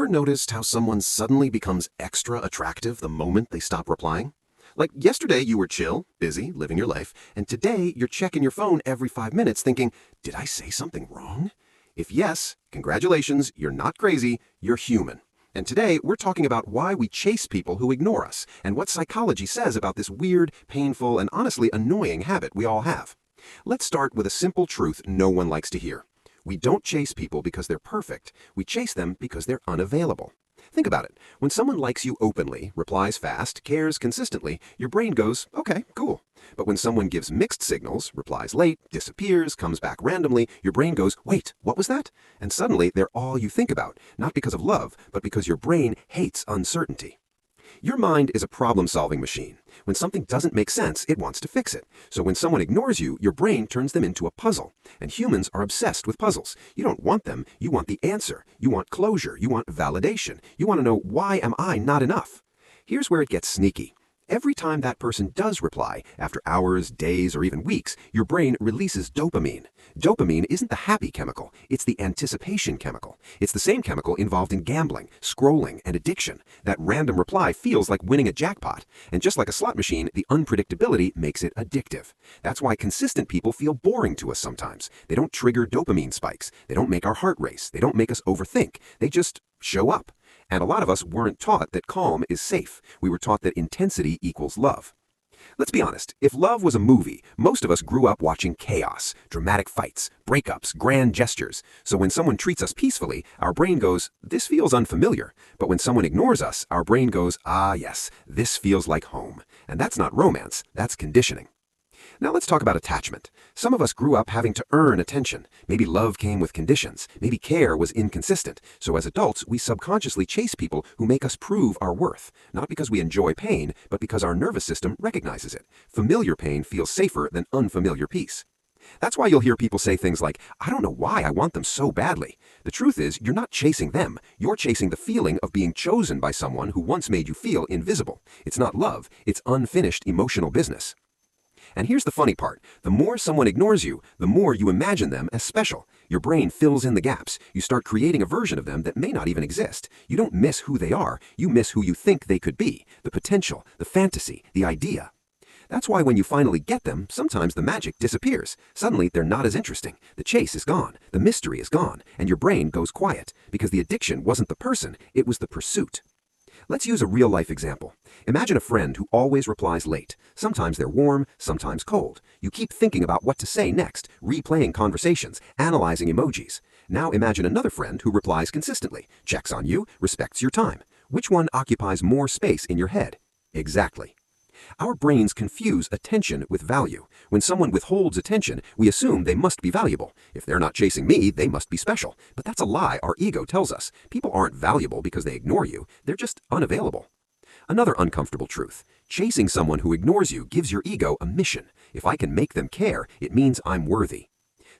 Ever noticed how someone suddenly becomes extra attractive the moment they stop replying? Like yesterday you were chill, busy, living your life, and today you're checking your phone every 5 minutes thinking, did I say something wrong? If yes, congratulations, you're not crazy, you're human. And today we're talking about why we chase people who ignore us and what psychology says about this weird, painful, and honestly annoying habit we all have. Let's start with a simple truth no one likes to hear. We don't chase people because they're perfect. We chase them because they're unavailable. Think about it. When someone likes you openly, replies fast, cares consistently, your brain goes, okay, cool. But when someone gives mixed signals, replies late, disappears, comes back randomly, your brain goes, wait, what was that? And suddenly they're all you think about, not because of love, but because your brain hates uncertainty. Your mind is a problem-solving machine. When something doesn't make sense, it wants to fix it. So when someone ignores you, your brain turns them into a puzzle. And humans are obsessed with puzzles. You don't want them, you want the answer. You want closure, you want validation. You want to know, why am I not enough? Here's where it gets sneaky. Every time that person does reply, after hours, days, or even weeks, your brain releases dopamine. Dopamine isn't the happy chemical, it's the anticipation chemical. It's the same chemical involved in gambling, scrolling, and addiction. That random reply feels like winning a jackpot. And just like a slot machine, the unpredictability makes it addictive. That's why consistent people feel boring to us sometimes. They don't trigger dopamine spikes. They don't make our heart race. They don't make us overthink. They just show up. And a lot of us weren't taught that calm is safe. We were taught that intensity equals love. Let's be honest, if love was a movie, most of us grew up watching chaos, dramatic fights, breakups, grand gestures. So when someone treats us peacefully, our brain goes, this feels unfamiliar. But when someone ignores us, our brain goes, ah yes, this feels like home. And that's not romance, that's conditioning. Now let's talk about attachment. Some of us grew up having to earn attention. Maybe love came with conditions. Maybe care was inconsistent. So as adults, we subconsciously chase people who make us prove our worth. Not because we enjoy pain, but because our nervous system recognizes it. Familiar pain feels safer than unfamiliar peace. That's why you'll hear people say things like, I don't know why I want them so badly. The truth is, you're not chasing them. You're chasing the feeling of being chosen by someone who once made you feel invisible. It's not love. It's unfinished emotional business. And here's the funny part. The more someone ignores you, the more you imagine them as special. Your brain fills in the gaps. You start creating a version of them that may not even exist. You don't miss who they are. You miss who you think they could be. The potential, the fantasy, the idea. That's why when you finally get them, sometimes the magic disappears. Suddenly, they're not as interesting. The chase is gone. The mystery is gone. And your brain goes quiet. Because the addiction wasn't the person, it was the pursuit. Let's use a real-life example. Imagine a friend who always replies late. Sometimes they're warm, sometimes cold. You keep thinking about what to say next, replaying conversations, analyzing emojis. Now imagine another friend who replies consistently, checks on you, respects your time. Which one occupies more space in your head? Exactly. Our brains confuse attention with value. When someone withholds attention, we assume they must be valuable. If they're not chasing me, they must be special. But that's a lie our ego tells us. People aren't valuable because they ignore you. They're just unavailable. Another uncomfortable truth. Chasing someone who ignores you gives your ego a mission. If I can make them care, it means I'm worthy.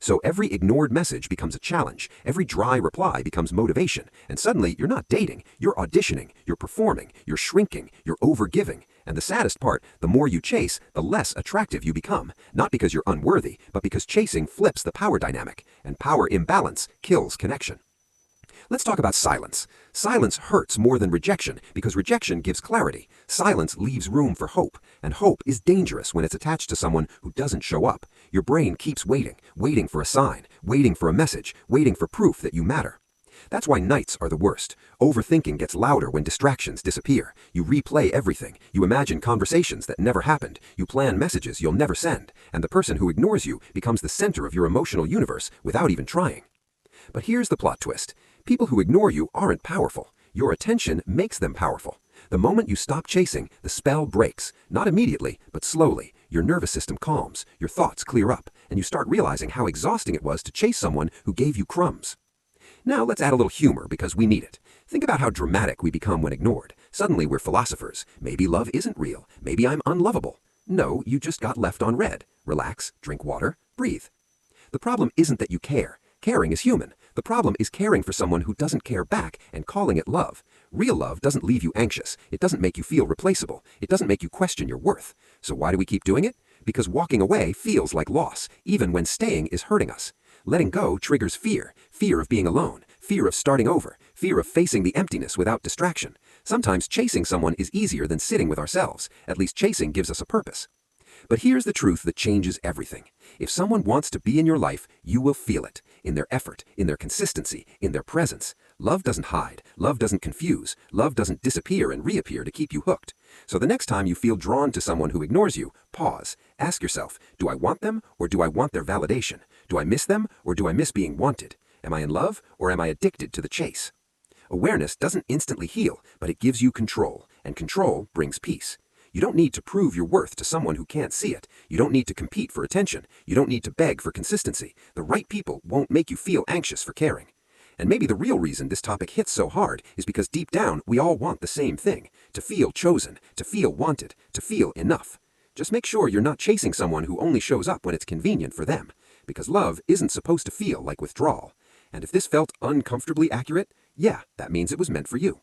So every ignored message becomes a challenge. Every dry reply becomes motivation. And suddenly, you're not dating. You're auditioning. You're performing. You're shrinking. You're overgiving. And the saddest part, the more you chase, the less attractive you become. Not because you're unworthy, but because chasing flips the power dynamic. And power imbalance kills connection. Let's talk about silence. Silence hurts more than rejection because rejection gives clarity. Silence leaves room for hope, and hope is dangerous when it's attached to someone who doesn't show up. Your brain keeps waiting, waiting for a sign, waiting for a message, waiting for proof that you matter. That's why nights are the worst. Overthinking gets louder when distractions disappear. You replay everything. You imagine conversations that never happened. You plan messages you'll never send. And the person who ignores you becomes the center of your emotional universe without even trying. But here's the plot twist. People who ignore you aren't powerful. Your attention makes them powerful. The moment you stop chasing, the spell breaks. Not immediately, but slowly. Your nervous system calms, your thoughts clear up, and you start realizing how exhausting it was to chase someone who gave you crumbs. Now let's add a little humor because we need it. Think about how dramatic we become when ignored. Suddenly we're philosophers. Maybe love isn't real. Maybe I'm unlovable. No, you just got left on red. Relax, drink water, breathe. The problem isn't that you care. Caring is human. The problem is caring for someone who doesn't care back and calling it love. Real love doesn't leave you anxious. It doesn't make you feel replaceable. It doesn't make you question your worth. So why do we keep doing it? Because walking away feels like loss, even when staying is hurting us. Letting go triggers fear, fear of being alone, fear of starting over, fear of facing the emptiness without distraction. Sometimes chasing someone is easier than sitting with ourselves. At least chasing gives us a purpose. But here's the truth that changes everything. If someone wants to be in your life, you will feel it. In their effort, in their consistency, in their presence. Love doesn't hide. Love doesn't confuse. Love doesn't disappear and reappear to keep you hooked. So the next time you feel drawn to someone who ignores you, pause. Ask yourself, do I want them or do I want their validation? Do I miss them or do I miss being wanted? Am I in love or am I addicted to the chase? Awareness doesn't instantly heal, but it gives you control, and control brings peace. You don't need to prove your worth to someone who can't see it. You don't need to compete for attention. You don't need to beg for consistency. The right people won't make you feel anxious for caring. And maybe the real reason this topic hits so hard is because deep down we all want the same thing. To feel chosen, to feel wanted, to feel enough. Just make sure you're not chasing someone who only shows up when it's convenient for them. Because love isn't supposed to feel like withdrawal. And if this felt uncomfortably accurate, yeah, that means it was meant for you.